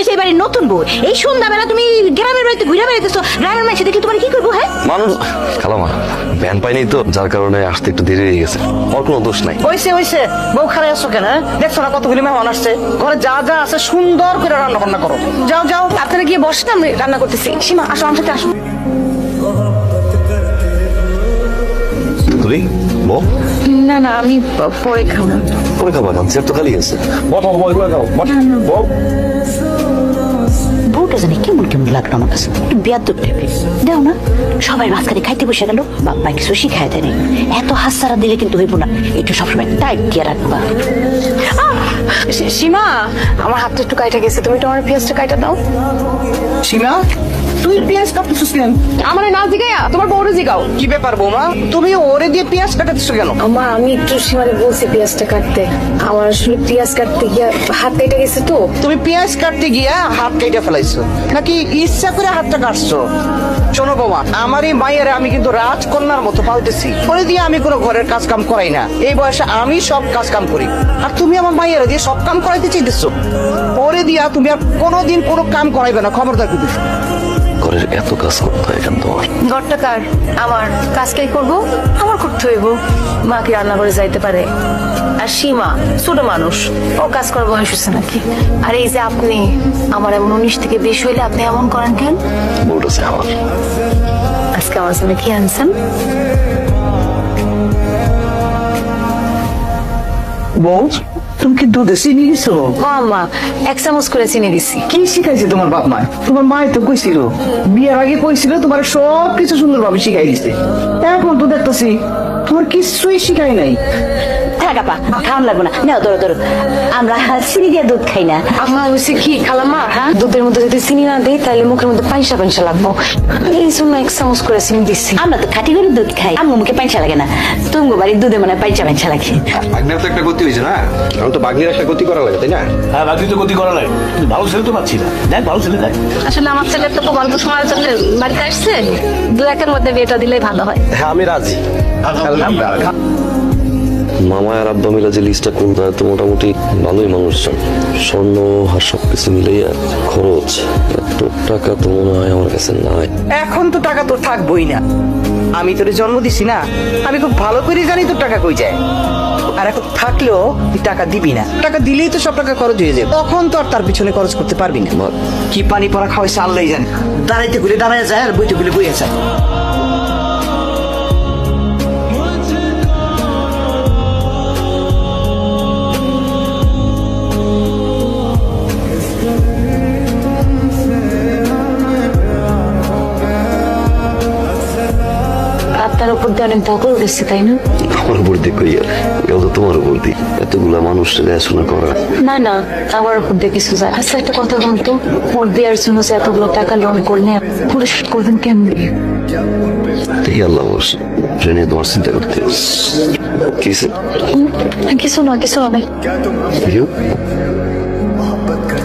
সেই বাড়ির নতুন বউ, এই সন্ধ্যাবেলা তুমি গ্রামের বাড়িতে ঘুরে বেড়াইতেছো, গ্রামের মানুষ দেখি তোমার কি করবো? হ্যাঁ মানুষ খালামা ভ্যান পাইনি তো, যার কারণে আসতে একটু দেরি হয়ে গেছে। ওর কোনো দোষ নাই। হইছে বউ খারাপ আসছো কেন? দেখছো না কতগুলি মেহমান আসছে, ঘরে যা যা আছে সুন্দর করে রান্না বান্না করো। যাও আপনারা গিয়ে বসেন, আমি রান্না করতেছি। সীমা আসো, আমার সাথে আসো। তুই বল। না আমি পরে খাবো। পরে খাবার খান, চেয়ার তো খালি আছে। বউটা জানি কেমন লাগলো আমার কাছে, একটু বেয়াদব টাইপের। দেও না, সবাই মাঝখানে খাইতে বসে গেল, বাবা কিছু শিখাই দেয়নি। এত হাসারা দিলে কিন্তু হইব না, একটু সবসময় টাইট দিয়ে রাখবা। সীমা, আমার হাতটা একটু কাইটা গেছে, তুমি তোমার পেঁয়াজটা কাইটা দাও। সীমা, তুই পেঁয়াজ কাটতেছিস কেন? আমার না জিগাইয়া তোমার বউরে জিগাও। কি ব্যাপার বৌমা, তুমি ওরে দিয়ে পেঁয়াজ কাটাচ্ছ কেন? আমার আমি একটু সীমারে বলছি পেঁয়াজটা কাটতে, আমার আসলে পেঁয়াজ কাটতে গিয়ে হাত কেটে গেছে তো। তুমি পেঁয়াজ কাটতে গিয়া হাত কেটে ফেলাইছো নাকি ইচ্ছা করে হাতটা কাটছো? শোনো বৌমা, আমার এই মায়ের আমি কিন্তু রাজকন্যার মতো পালতেছি, ওরে দিয়ে আমি কোনো ঘরের কাজ কাম করাই না। এই বয়সে আমি সব কাজ কাম করি, আর তুমি আমার মায়ের দিয়ে সব কাম করাইতে চাইতেছো? ওরে দিয়া তুমি আর কোনোদিন কোনো কাম করাইবে না, খবরদার কিন্তু। ঘরের এত কাজ করতে হয় কেন তোমার? ঘরটা কার? আমার কাজ কে করবো? আমার করতে হইব। মা কি রান্না করে যাইতে পারে? আর সীমা ছোট মানুষ, ও কাজ করার বয়স হচ্ছে নাকি? আর এই যে আপনি আমার এমন 19 থেকে 20 হইলে আপনি এমন করেন কেন? বউটা আছে আমার। আজকে আমার সামনে কি আনছেন? বউ, তুমি কি দুধে চিনি দিছো? মা 1 চামচ করে চিনি দিছি। কি শিখাইছে তোমার বাপ মা? তোমার মায় তো কইছিল, বিয়ের আগে কইছিল তোমার সব কিছু সুন্দরভাবে শিখাই দিছে। এখন তো দেখতেছি তোমার কিছুই শিখাই নাই। থাক আপা, খাওয়ান লাগবো না, নাও ধরো। আমরা চিনি দিয়ে দুধ খাই না। আমার হচ্ছে কি খালাম্মা, দুধের মধ্যে যদি চিনি না দিই তাহলে মুখের মধ্যে পাইসা লাগবো, এই জন্য 1 চামচ করে চিনি দিচ্ছি। আমরা তো খাঁটি করে দুধ খাই, আমার মুখে পাইসা লাগে না। তুমি বাড়ির দুধে মানে পাইসা লাগে। বাগনার তো একটা গতি হয়েছে না, এখন তো বাগনির একটা গতি করা লাগে, তাই না? হ্যাঁ বাকি তো গতি করা নাই, ভালো ছেলে তো পাচ্ছি না। দেখ ভালো ছেলে দেখ। আসলে আমার ছেলে তো খুব অল্প সময়ের জন্য বাড়িতে আসছে, 2-1 মধ্যে বিয়েটা দিলেই ভালো হয়। হ্যাঁ আমি রাজি। মামা আর আব্বা মিলা যে লিস্টটা করবে, তো মোটামুটি ভালোই মানুষজন, স্বর্ণ আর সবকিছু মিলাইয়া খরচ এত টাকা তো মনে হয় আমার কাছে নাই। এখন তো টাকা তোর থাকবোই না, আমি তোরে জন্ম দিছি না, আমি খুব ভালো করে জানি তোর টাকা কই যায়। আর এখন থাকলেও তুই টাকা দিবি না, টাকা দিলেই তো সব টাকা খরচ হয়ে যাবে, তখন তো আর তার পিছনে খরচ করতে পারবি না। কি পানি পড়া খাওয়াইছে আল্লাহই জানে, দাঁড়াইতে গুলে দাঁড়ায় যায় আর বইতে গুলে বইয়ে যায়। আপনার উপর দিয়ে অনেক দখল গেছে, তাই না? আমার উপর দিয়ে কইয়া, এও তো তোমার উপর দিয়ে এতগুলা মানুষ দেখাশোনা করা। না আমার উপর দিয়ে কিছু যায়। আচ্ছা একটা কথা বলতো, ওর বিয়ার জন্য যে এতগুলো টাকা লোন করলে পরিশোধ করবেন কেমন? এই আল্লাহ বস, ট্রেনে তোমার চিন্তা করতে কিসে? কিছু না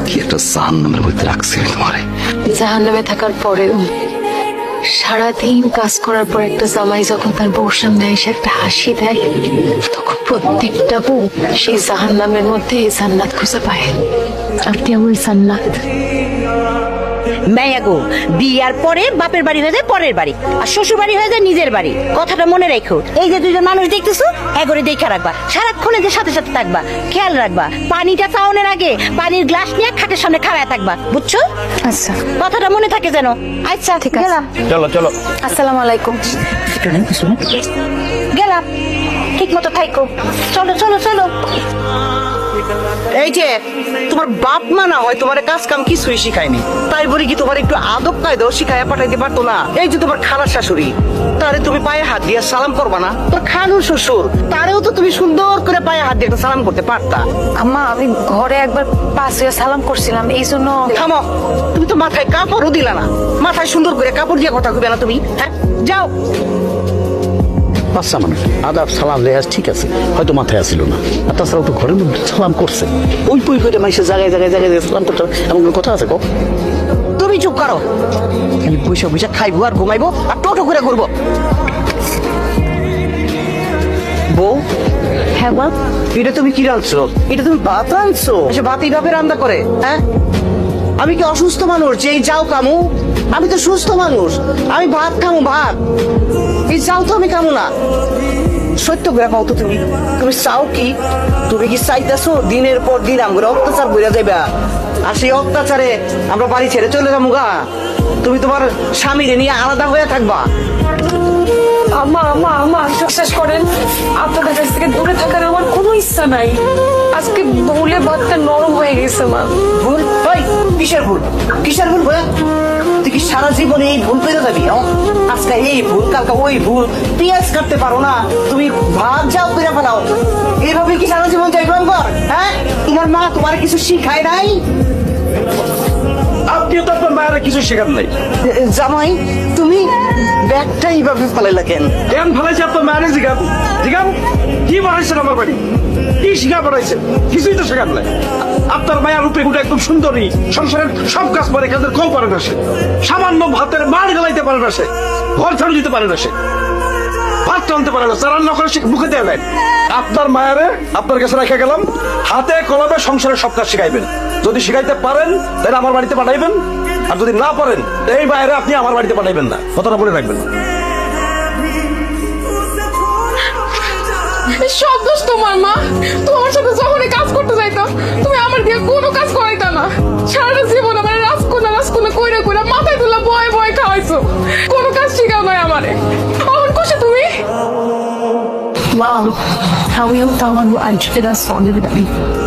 কি একটা জাহান্নামের মধ্যে রাখছি আমি তোমারে। জাহান্নামে থাকার পরেও সারাদিন কাজ করার পর একটা জামাই যখন তার বউর সামনে এসে একটা হাসি দেয়, তখন প্রত্যেকটা বউ সেই জাহান্নামের মধ্যে জান্নাত খুঁজে পায়। আপনি আমার জান্নাত। মেয়াগো বিয়ার পরে বাপের বাড়ি হয়ে যায় পরের বাড়ি, আর শ্বশুর বাড়ি হয়ে যায় নিজের বাড়ি। কথাটা মনে রেখো। এই যে দুইজন মানুষ দেখতেছো, এগোরে দেখা রাখবা, সারাক্ষণ এদের সাথে থাকবা, খেয়াল রাখবা। পানিটা চাওনের আগে পানির গ্লাস নিয়ে খাটের সামনে খাওয়া থাকবা, বুঝছো? আচ্ছা কথাটা মনে থাকে যেন। আচ্ছা ঠিক আছে, গেলাম। চলো আসসালামু আলাইকুম। গেলাম, ঠিক মতো থাইকো। চলো। এই যে তোমার বাপ মা না হয় তোমার কাজ কাম কিছুই শিখায়নি, তাই বলি কি তোমার একটু আদব কায়দাও শিখাইয়া পাঠাইতে পারতো না? এই যে তোমার খালার শাশুড়ি, তারে তুমি পায়ে হাত দিয়ে সালাম করবা না? তোর খালুর শ্বশুর, তারেও তো তুমি সুন্দর করে পায়ে হাত দিয়ে একটা সালাম করতে পারতা। আম্মা আমি ঘরে একবার পাশ হয়ে সালাম করছিলাম, এই জন্য। থামো, তুমি তো মাথায় কাপড়ও দিলা না, মাথায় সুন্দর করে কাপড় দিয়ে কথা কইবে না তুমি? হ্যাঁ যাও। বাচ্চা মানুষ আদাব সালাম লেহাজ ঠিক আছে, হয়তো মাথায় আসিল না, আর তাছাড়াও তো ঘরের মধ্যে সালাম করছে, ওই করে মাইসে জায়গায় সালাম করতে এমন কোনো কথা আছে? তুমি চুপ করো, আমি বসে খাইবো আর ঘুমাইবো আর টোটো করে ঘুরবো। বউ, হ্যাঁ বল। এটা তুমি কি রাঁধছো? এটা তুমি ভাত রাঁধছো? ভাত এইভাবে রান্না করে? হ্যাঁ আমি কি অসুস্থ মানুষ যে এই যাও কামু? আমি তো সুস্থ মানুষ, আমি ভাত খামু ভাত, এই যাও তো আমি খামু না। সত্য করে পাও তো তুমি, তুমি চাও কি? তুমি কি চাইতেছো দিনের পর দিন আমরা অত্যাচার বইরা যাইবা, আর সেই অত্যাচারে আমরা বাড়ি ছেড়ে চলে যাবো গা? তুমি তোমার স্বামীরে নিয়ে আলাদা হয়ে থাকবা? আম্মা আম্মা আম্মা বিশ্বাস করেন, আপনাদের কাছ থেকে দূরে থাকার আমার কোনো ইচ্ছা নাই। আজকে ভুলে ভাতটা নরম হয়ে গেছে মা। ভুল? ওই কিসের ভুল? কিসের ভুল ভাইয়া? তুই কি সারা জীবনে এই ভুল পেয়ে যাবি? আজকে এই ভুল, কালকে ওই ভুল। পেঁয়াজ কাটতে পারো না, তুমি ভাত যাও পেরে ফেলাও। এইভাবে কি সারা জীবন যাইব? হ্যাঁ, তোমার মা তোমার কিছু শিখায় নাই? আপনিও তো আপনার মায়ের কিছু শেখার নাই। জামাই, তুমি ব্যাগটা এইভাবে ফেলাইলা কেন? কেন ফেলাইছে আপনার মায়ের? জিগান জিগান, কি বানাইছেন আমার বাড়ি? কি শিখা বানাইছেন? কিছুই তো শেখার নাই। আপনার মায়ের রূপে গুলো একদম সুন্দরী, সংসারের সব কাজ পারে, কাজের কেউ পারে না সে। সামান্য ভাতের মার গলাইতে পারে না সে, ঘর ঝাড়ু দিতে পারে না সে, ভাত টানতে পারে না, রান্না করে সে মুখে দেয় নাই। আপনার মায়েরে আপনার কাছে রেখে গেলাম, হাতে কলমে সংসারের সব কাজ শিখাইবেন। যদি শিখাইতে পারেন তাহলে আমার বাড়িতে পাঠাইবেন, আর যদি না পারেন এই বাইরে আপনি আমার বাড়িতে পাঠাইবেন না, কথাটা বলে রাখবেন। সব দোষ তোমার মা। তোমার সাথে যখনই কাজ করতে যাইতাম তুমি আমার দিয়ে কোনো কাজ করাইতা না। সারা জীবন আমার রাজকন্যা কইরা কইরা মাথায় তুলা বয় বয় খাওয়াইছো, কোনো কাজ শিখাও নাই আমারে। আমার খুশি তুমি? Wow, how you tell me I'm just